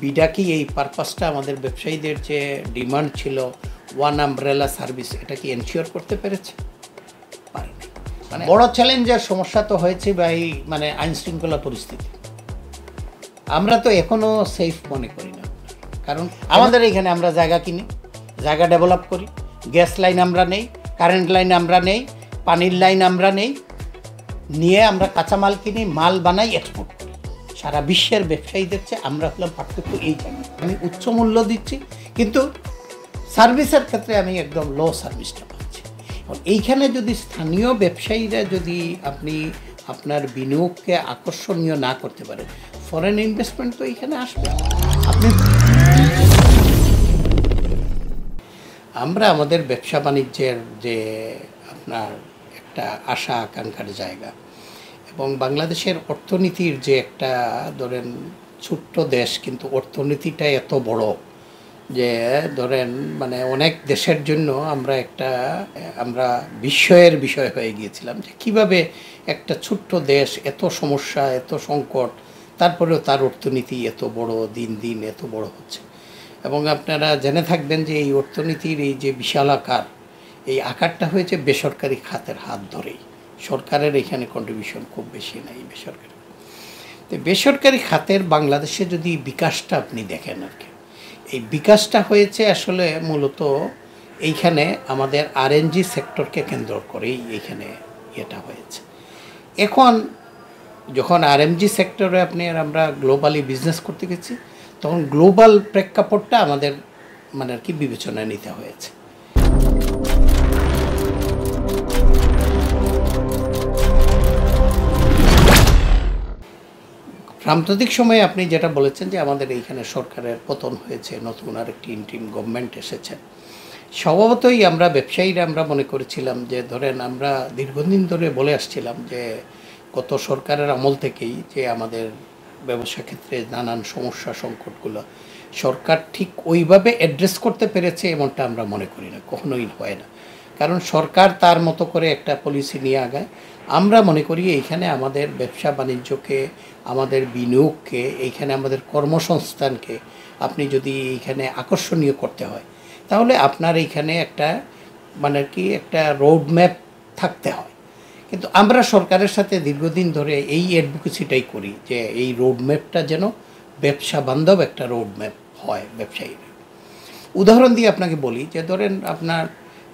BIDA কি এই পারপাসটা আমাদের ব্যবসায়ীদের যে ডিমান্ড ছিল ওয়ান আমব্রেলা সার্ভিস, এটা কি এনশিওর করতে পেরেছে? পারেনি। মানে বড় চ্যালেঞ্জের সমস্যা তো হয়েছে বা এই মানে আইন শৃঙ্খলা পরিস্থিতি। আমরা তো এখনও সেফ মনে করি না, কারণ আমাদের এখানে আমরা জায়গা কিনি, জায়গা ডেভেলপ করি, গ্যাস লাইন আমরা নেই, কারেন্ট লাইন আমরা নেই, পানির লাইন আমরা নেই, নিয়ে আমরা কাঁচামাল কিনি, মাল বানাই, এক্সপোর্ট করি। সারা বিশ্বের ব্যবসায়ীদের চেয়ে আমরা হলাম পার্থক্য এই জায়গায়। আমি উচ্চ মূল্য দিচ্ছি, কিন্তু সার্ভিসের ক্ষেত্রে আমি একদম লো সার্ভিসটা পাচ্ছি। এইখানে যদি স্থানীয় ব্যবসায়ীরা যদি আপনি আপনার বিনিয়োগকে আকর্ষণীয় না করতে পারেন, ফরেন ইনভেস্টমেন্ট তো এইখানে আসবে। আমরা আমাদের ব্যবসা বাণিজ্যের যে আপনার একটা আশা আকাঙ্ক্ষার জায়গা এবং বাংলাদেশের অর্থনীতির যে একটা ধরেন ছোট্ট দেশ, কিন্তু অর্থনীতিটা এত বড় যে ধরেন মানে অনেক দেশের জন্য আমরা বিস্ময়ের বিষয় হয়ে গিয়েছিলাম যে কীভাবে একটা ছোট্ট দেশ, এত সমস্যা, এত সংকট, তারপরেও তার অর্থনীতি এত বড়, দিন দিন এত বড় হচ্ছে। এবং আপনারা জেনে থাকবেন যে এই অর্থনীতির এই যে বিশাল আকার, এই আকারটা হয়েছে বেসরকারি খাতের হাত ধরেই। সরকারের এখানে কন্ট্রিবিউশন খুব বেশি নাই বেসরকারি। তো বেসরকারি খাতের বাংলাদেশে যদি বিকাশটা আপনি দেখেন আর কি, এই বিকাশটা হয়েছে আসলে মূলত এইখানে আমাদের আরএনজি সেক্টরকে কেন্দ্র করেই এইখানে এটা হয়েছে। এখন যখন আরএমজি সেক্টরে আমরা গ্লোবালি বিজনেস করতে গেছি, তখন গ্লোবাল প্রেক্ষাপটটা আমাদের মানে আর কি বিবেচনায় নিতে হয়েছে। সাম্প্রতিক সময়ে আপনি যেটা বলেছেন যে আমাদের এইখানে সরকারের পতন হয়েছে, নতুন আরেকটি ইন্টিরিম গভর্নমেন্ট এসেছে। স্বভাবতই আমরা ব্যবসায়ীরা আমরা মনে করেছিলাম যে ধরেন আমরা দীর্ঘদিন ধরে বলে আসছিলাম যে গত সরকারের আমল থেকেই যে আমাদের ব্যবসা ক্ষেত্রে নানান সমস্যা সংকটগুলো সরকার ঠিক ওইভাবে অ্যাড্রেস করতে পেরেছে এমনটা আমরা মনে করি না, কখনোই হয় না। কারণ সরকার তার মতো করে একটা পলিসি নিয়ে আগায়। আমরা মনে করি এইখানে আমাদের ব্যবসা বাণিজ্যকে, আমাদের বিনিয়োগকে, এইখানে আমাদের কর্মসংস্থানকে আপনি যদি এইখানে আকর্ষণীয় করতে হয়, তাহলে আপনার এইখানে একটা মানে কি একটা রোড ম্যাপ থাকতে হয়। কিন্তু আমরা সরকারের সাথে দীর্ঘদিন ধরে এই অ্যাডভোকেসিটাই করি যে এই রোড ম্যাপটা যেন ব্যবসা বান্ধব একটা রোড ম্যাপ হয় ব্যবসায়ীরা। উদাহরণ দিয়ে আপনাকে বলি যে ধরেন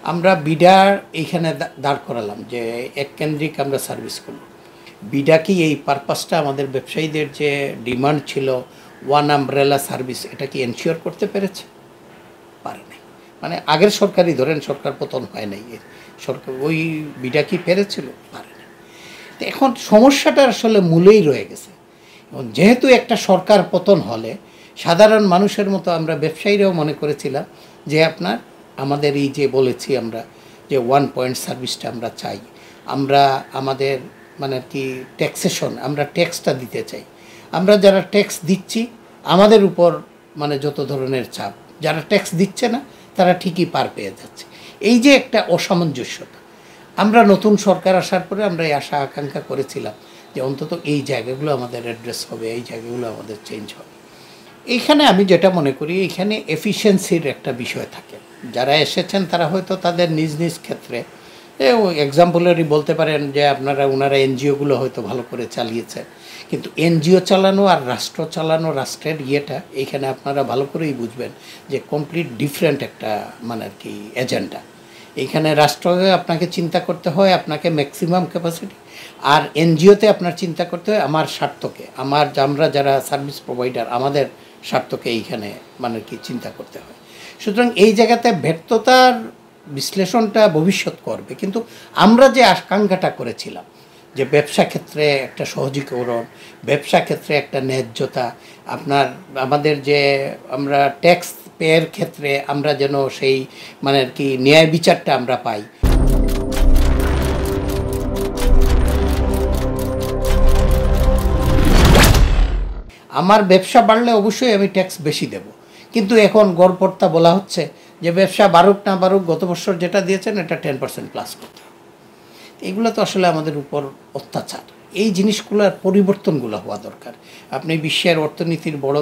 আমরা বিডার এইখানে দাঁড় করালাম যে এক কেন্দ্রিক আমরা সার্ভিস করব। বিডা কি এই পারপাসটা আমাদের ব্যবসায়ীদের যে ডিমান্ড ছিল ওয়ান আমব্রেলা সার্ভিস, এটা কি এনশিওর করতে পেরেছে? পারেনি। মানে আগের সরকারই ধরেন সরকার পতন হয় নাই, সরকার ওই বিডা কি পেরেছিল? পারেনি। তো এখন সমস্যাটা আসলে মূলেই রয়ে গেছে। এবং যেহেতু একটা সরকার পতন হলে সাধারণ মানুষের মতো আমরা ব্যবসায়ীরাও মনে করেছিলাম যে আমাদের এই যে বলেছি আমরা যে ওয়ান পয়েন্ট সার্ভিসটা আমরা চাই, আমরা আমাদের মানে আর কি ট্যাক্সেশন, আমরা ট্যাক্সটা দিতে চাই। আমরা যারা ট্যাক্স দিচ্ছি আমাদের উপর মানে যত ধরনের চাপ, যারা ট্যাক্স দিচ্ছে না তারা ঠিকই পার পেয়ে যাচ্ছে। এই যে একটা অসামঞ্জস্যতা, আমরা নতুন সরকার আসার পরে আমরা এই আশা আকাঙ্ক্ষা করেছিলাম যে অন্তত এই জায়গাগুলো আমাদের অ্যাড্রেস হবে, এই জায়গাগুলো আমাদের চেঞ্জ হবে। এইখানে আমি যেটা মনে করি, এইখানে এফিসিয়েন্সির একটা বিষয় থাকে। যারা এসেছেন তারা হয়তো তাদের নিজ নিজ ক্ষেত্রে এক্সাম্পলেরই বলতে পারেন যে ওনারা এনজিওগুলো হয়তো ভালো করে চালিয়েছে, কিন্তু এনজিও চালানো আর রাষ্ট্র চালানো, রাষ্ট্রের ইয়েটা এইখানে আপনারা ভালো করেই বুঝবেন যে কমপ্লিট ডিফারেন্ট একটা মানে আর কি এজেন্ডা। এইখানে রাষ্ট্রকে আপনাকে চিন্তা করতে হয় আপনাকে ম্যাক্সিমাম ক্যাপাসিটি, আর এনজিওতে আপনার চিন্তা করতে হয় আমার স্বার্থকে, আমরা যারা সার্ভিস প্রোভাইডার আমাদের স্বার্থকে এইখানে মানে কি চিন্তা করতে হয়। সুতরাং এই জায়গাতে ব্যর্থতার বিশ্লেষণটা ভবিষ্যৎ করবে, কিন্তু আমরা যে আকাঙ্ক্ষাটা করেছিলাম যে ব্যবসা ক্ষেত্রে একটা সহজীকরণ, ব্যবসা ক্ষেত্রে একটা ন্যায্যতা, আমাদের যে আমরা ট্যাক্স পেয়ের ক্ষেত্রে আমরা যেন সেই মানে আর কি ন্যায় বিচারটা আমরা পাই। আমার ব্যবসা বাড়লে অবশ্যই আমি ট্যাক্স বেশি দেব, কিন্তু এখন গড়পড়তা বলা হচ্ছে যে ব্যবসা বাড়ুক না বাড়ুক গত বছর যেটা দিয়েছেন এটা 10% প্লাস করতে হবে। এগুলো তো আসলে আমাদের উপর অত্যাচার। এই জিনিসগুলোর পরিবর্তনগুলো হওয়া দরকার। আপনি বিশ্বের অর্থনীতির বড়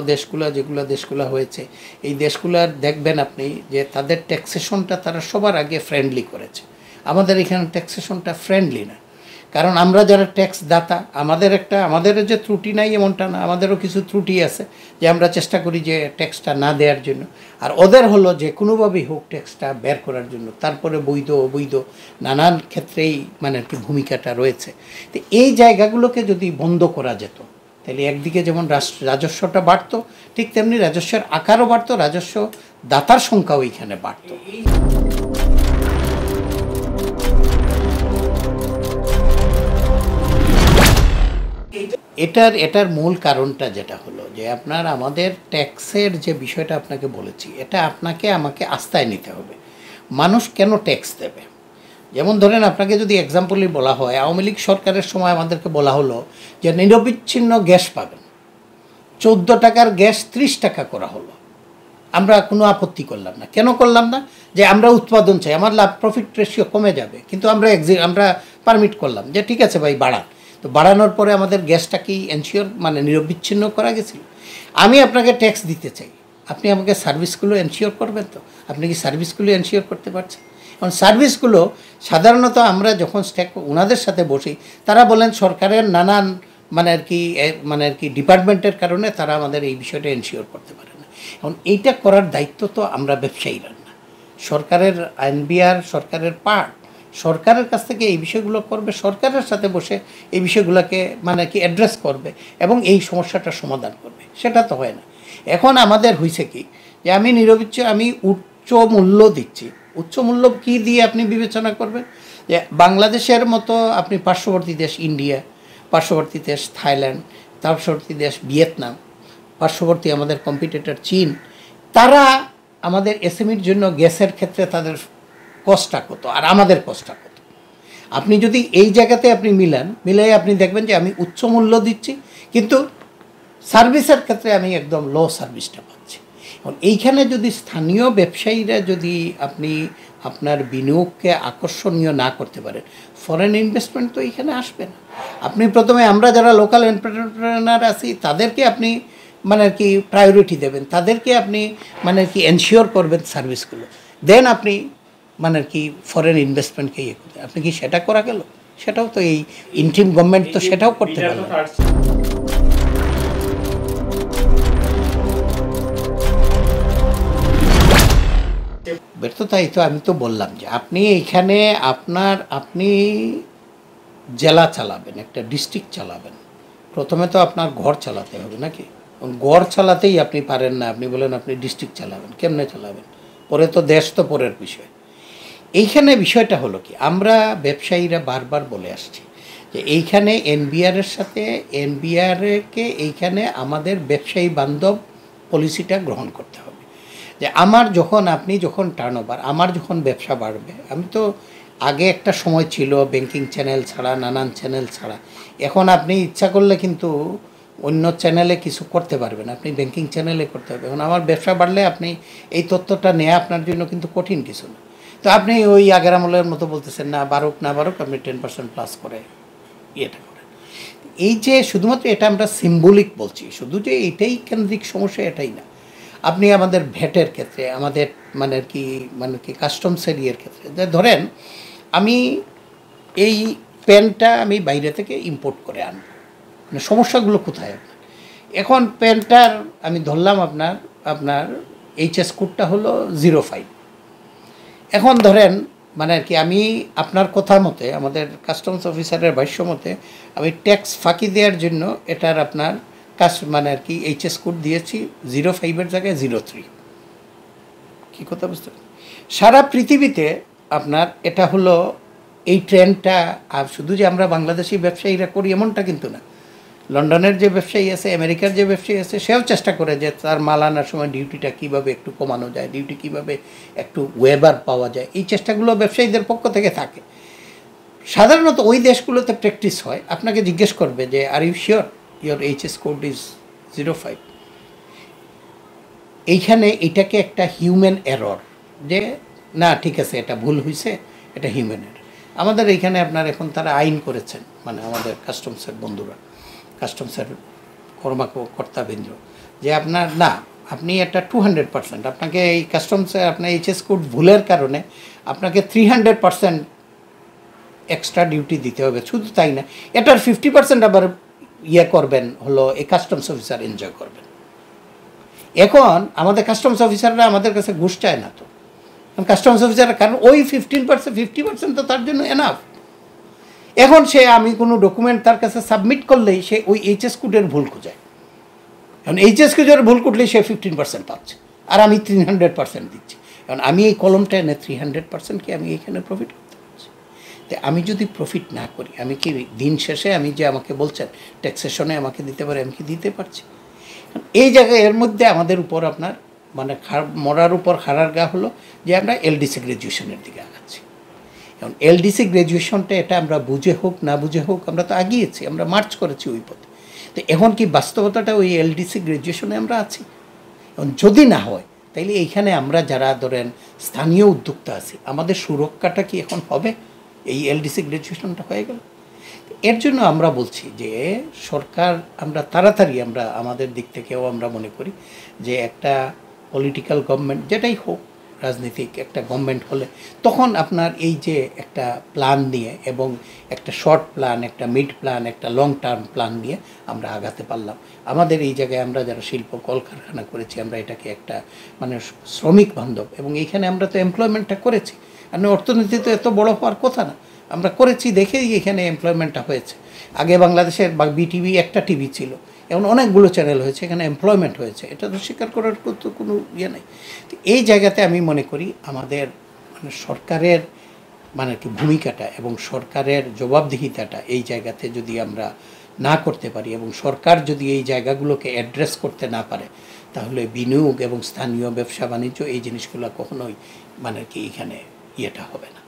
যেগুলো হয়েছে, এই দেশগুলোর দেখবেন আপনি যে তাদের ট্যাক্সেশনটা তারা সবার আগে ফ্রেন্ডলি করেছে। আমাদের এখানে ট্যাক্সেশনটা ফ্রেন্ডলি না, কারণ আমরা যারা ট্যাক্স দাতা, আমাদের যে ত্রুটি নাই এমনটা না, আমাদেরও কিছু ত্রুটি আছে, যে আমরা চেষ্টা করি যে ট্যাক্সটা না দেওয়ার জন্য, আর ওদের হলো যে কোনোভাবেই হোক ট্যাক্সটা বের করার জন্য। তারপরে বৈধ অবৈধ নানান ক্ষেত্রেই মানে আর কি ভূমিকাটা রয়েছে। তো এই জায়গাগুলোকে যদি বন্ধ করা যেত, তাহলে একদিকে যেমন রাজস্বটা বাড়তো, ঠিক তেমনি রাজস্বের আকারও বাড়তো, রাজস্ব দাতার সংখ্যাও এইখানে বাড়তো। এটার মূল কারণটা যেটা হলো যে আমাদের ট্যাক্সের যে বিষয়টা আপনাকে বলেছি, এটা আমাকে আস্থায় নিতে হবে। মানুষ কেন ট্যাক্স দেবে? যেমন ধরেন, আপনাকে যদি এক্সাম্পলই বলা হয়, আওয়ামী লীগ সরকারের সময় আমাদেরকে বলা হলো যে নিরবিচ্ছিন্ন গ্যাস পাবেন, 14 টাকার গ্যাস 30 টাকা করা হলো। আমরা কোনো আপত্তি করলাম না। কেন করলাম না? যে আমরা উৎপাদন চাই, আমার লাভ প্রফিট রেশিও কমে যাবে, কিন্তু আমরা পারমিট করলাম যে ঠিক আছে ভাই বাড়ান। তো বাড়ানোর পরে আমাদের গ্যাসটা কি এনশিওর মানে নিরবিচ্ছিন্ন করা গেছিল? আমি আপনাকে ট্যাক্স দিতে চাই, আপনি আমাকে সার্ভিসগুলো এনশিওর করবেন। তো আপনি কি সার্ভিসগুলো এনশিওর করতে পারছেন? কারণ সার্ভিসগুলো সাধারণত আমরা যখন ওনাদের সাথে বসি, তারা বলেন সরকারের নানান মানে আর কি ডিপার্টমেন্টের কারণে তারা আমাদের এই বিষয়টা এনশিওর করতে পারে না। এখন এইটা করার দায়িত্ব তো আমরা ব্যবসায়ীরা না, সরকারের আইনবিআর সরকারের পার্ট, সরকারের কাছ থেকে এই বিষয়গুলো করবে, সরকারের সাথে বসে এই বিষয়গুলোকে মানে কি অ্যাড্রেস করবে এবং এই সমস্যাটার সমাধান করবে। সেটা তো হয় না। এখন আমাদের হয়েছে কি, যে আমি উচ্চ মূল্য দিচ্ছি। উচ্চ মূল্য কী দিয়ে আপনি বিবেচনা করবেন? যে বাংলাদেশের মতো আপনি পার্শ্ববর্তী দেশ ইন্ডিয়া, পার্শ্ববর্তী দেশ থাইল্যান্ড, পার্শ্ববর্তী দেশ ভিয়েতনাম, পার্শ্ববর্তী আমাদের কম্পিটিটর চীন, তারা আমাদের এসএমইর জন্য গ্যাসের ক্ষেত্রে তাদের কস্টটা কত আর আমাদের কস্টটা কত। আপনি যদি এই জায়গাতে আপনি মিলাই আপনি দেখবেন যে আমি উচ্চ মূল্য দিচ্ছি, কিন্তু সার্ভিসের ক্ষেত্রে আমি একদম লো সার্ভিসটা পাচ্ছি। এখন এইখানে যদি স্থানীয় ব্যবসায়ীরা যদি আপনি আপনার বিনিয়োগকে আকর্ষণীয় না করতে পারেন, ফরেন ইনভেস্টমেন্ট তো এইখানে আসবে না। আপনি প্রথমে আমরা যারা লোকাল এন্টারপ্রেনার আছি তাদেরকে আপনি মানে আর কি প্রায়োরিটি দেবেন, তাদেরকে আপনি মানে আর কি এনশিওর করবেন সার্ভিসগুলো, দেন আপনি মানে আর কি ফরেন ইনভেস্টমেন্টকে ইয়ে করবেন। আপনি কি সেটা করা গেল? সেটাও তো এই ইন্টিম গভর্নমেন্ট তো সেটাও করতে পারল না। ব্যর্থতাই তো আমি তো বললাম যে আপনি এইখানে আপনি জেলা চালাবেন, একটা ডিস্ট্রিক্ট চালাবেন, প্রথমে তো আপনার ঘর চালাতে হবে নাকি? ঘর চালাতেই আপনি পারেন না, আপনি বলেন আপনি ডিস্ট্রিক্ট চালাবেন, কেমনে চালাবেন? পরে তো দেশ তো পরের বিষয়। এইখানে বিষয়টা হলো কি, আমরা ব্যবসায়ীরা বারবার বলে আসছি যে এইখানে এনবিআরের সাথে এনবিআরকে এইখানে আমাদের ব্যবসায়ী বান্ধব পলিসিটা গ্রহণ করতে হবে। যে আপনি যখন টার্নওভার, আমার যখন ব্যবসা বাড়বে, আমি তো আগে একটা সময় ছিল ব্যাংকিং চ্যানেল ছাড়া, নানান চ্যানেল ছাড়া, এখন আপনি ইচ্ছা করলে কিন্তু অন্য চ্যানেলে কিছু করতে পারবেন, আপনি ব্যাংকিং চ্যানেলে করতে হবে। এখন আমার ব্যবসা বাড়লে আপনি এই তথ্যটা নেওয়া আপনার জন্য কিন্তু কঠিন কিছু না। তো আপনি ওই আগের আমলের মতো বলতেছেন না বাড়ুক আপনি 10% প্লাস করে ইয়েটা করেন। এই যে শুধুমাত্র এটা আমরা সিম্বলিক বলছি, শুধু যে এটাই কেন্দ্রিক সমস্যা এটাই না। আপনি আমাদের ভ্যাটের ক্ষেত্রে, আমাদের মানে আর কি কাস্টমসের ইয়ের ক্ষেত্রে, ধরেন আমি এই পেনটা আমি বাইরে থেকে ইম্পোর্ট করে আনবো, মানে সমস্যাগুলো কোথায় আপনার? এখন পেনটার আমি ধরলাম আপনার এইচএস কোডটা হলো 05। এখন ধরেন মানে আর কি আমি আপনার কথা মতে, আমাদের কাস্টমস অফিসারের ভাষ্য মতে, আমি ট্যাক্স ফাঁকি দেওয়ার জন্য এটার আপনার মানে আর কি এইচএস কোড দিয়েছি 05-এর জায়গায় 03। কী কথা বুঝতে পারছি? সারা পৃথিবীতে আপনার এটা হলো এই ট্রেন্ডটা, আর শুধু যে আমরা বাংলাদেশি ব্যবসায়ীরা করি এমনটা কিন্তু না। লন্ডনের যে ব্যবসায়ী আছে, আমেরিকার যে ব্যবসায়ী আছে, সেও চেষ্টা করে যে তার মাল আনার সময় ডিউটিটা কীভাবে একটু কমানো যায়, ডিউটি কীভাবে একটু ওয়েবার পাওয়া যায়, এই চেষ্টাগুলো ব্যবসায়ীদের পক্ষ থেকে থাকে। সাধারণত ওই দেশগুলোতে প্র্যাকটিস হয়। আপনাকে জিজ্ঞেস করবে যে are you sure your HS code is 05? এইখানে এটাকে একটা হিউম্যান এরর, যে না ঠিক আছে এটা ভুল হয়েছে, এটা হিউম্যান এরর। আমাদের এইখানে আপনার এখন তারা আইন করেছেন, মানে আমাদের কাস্টমসের বন্ধুরা, কাস্টমসের কর্মকর্তাবৃন্দ, যে আপনার না, আপনি একটা 200%, আপনাকে এই কাস্টমসে আপনার এইচএস কোড ভুলের কারণে আপনাকে 300% এক্সট্রা ডিউটি দিতে হবে। শুধু তাই না, এটার 50% আবার করবেন হলো এই কাস্টমস অফিসার এনজয় করবেন। এখন আমাদের কাস্টমস অফিসাররা আমাদের কাছে ঘুষ চায় না তো, কাস্টমস অফিসার, কারণ ওই 50% তো তার জন্য এনাফ। এখন সে, আমি কোনো ডকুমেন্ট তার কাছে সাবমিট করলেই সে ওই এইচএস কোডের ভুল খোঁজায়, কারণ এইচএস কোডের ভুল করলেই সে 15% পাচ্ছে, আর আমি 300% দিচ্ছি। কারণ আমি এই কলমটা এনে 300%কে আমি এইখানে প্রফিট করতে পারছি। তো আমি যদি প্রফিট না করি, আমি কি দিন শেষে আমি যে আমাকে বলছেন ট্যাক্সেশনে আমাকে দিতে পারে, আমি কি দিতে পারছি? এই জায়গায় এর মধ্যে আমাদের উপর আপনার মানে মরার উপর খাড়ার গা হলো যে আমরা এলডিসি গ্র্যাজুয়েশনের দিকে আগাচ্ছি। এখন এলডিসি গ্র্যাজুয়েশনটা এটা আমরা বুঝে হোক না বুঝে হোক আমরা তো আগিয়েছি, আমরা মার্চ করেছি ওই পথে। তো এখন কি বাস্তবতাটা ওই এলডিসি গ্র্যাজুয়েশনে আমরা আছি? এখন যদি না হয় তাইলে এইখানে আমরা যারা ধরেন স্থানীয় উদ্যোক্তা আছি, আমাদের সুরক্ষাটা কি এখন হবে এই এলডিসি গ্র্যাজুয়েশনটা হয়ে গেল? এর জন্য আমরা বলছি যে সরকার, আমরা তাড়াতাড়ি, আমরা আমাদের দিক থেকেও আমরা মনে করি যে একটা পলিটিক্যাল গভর্নমেন্ট যেটাই হোক, রাজনৈতিক একটা গভর্নমেন্ট হলে তখন আপনার এই যে একটা প্ল্যান নিয়ে, এবং একটা শর্ট প্ল্যান, একটা মিড প্ল্যান, একটা লং টার্ম প্ল্যান নিয়ে আমরা আগাতে পারলাম। আমাদের এই জায়গায় আমরা যারা শিল্প কলকারখানা করেছি, আমরা এটাকে একটা মানে শ্রমিক বান্ধব, এবং এইখানে আমরা তো এমপ্লয়মেন্টটা করেছি, আর অর্থনীতি তো এত বড় হওয়ার কথা না, আমরা করেছি দেখেই এখানে এমপ্লয়মেন্টটা হয়েছে। আগে বাংলাদেশের বা বিটিভি একটা টিভি ছিল, এখন অনেকগুলো চ্যানেল হয়েছে, এখানে এমপ্লয়মেন্ট হয়েছে, এটা তো স্বীকার করার তো কোনো ইয়ে নেই। তো এই জায়গাতে আমি মনে করি আমাদের মানে সরকারের মানে কি ভূমিকাটা এবং সরকারের জবাবদিহিতাটা এই জায়গাতে যদি আমরা না করতে পারি, এবং সরকার যদি এই জায়গাগুলোকে অ্যাড্রেস করতে না পারে, তাহলে বিনিয়োগ এবং স্থানীয় ব্যবসা বাণিজ্য এই জিনিসগুলো কখনোই মানে কি এখানে ইয়েটা হবে না।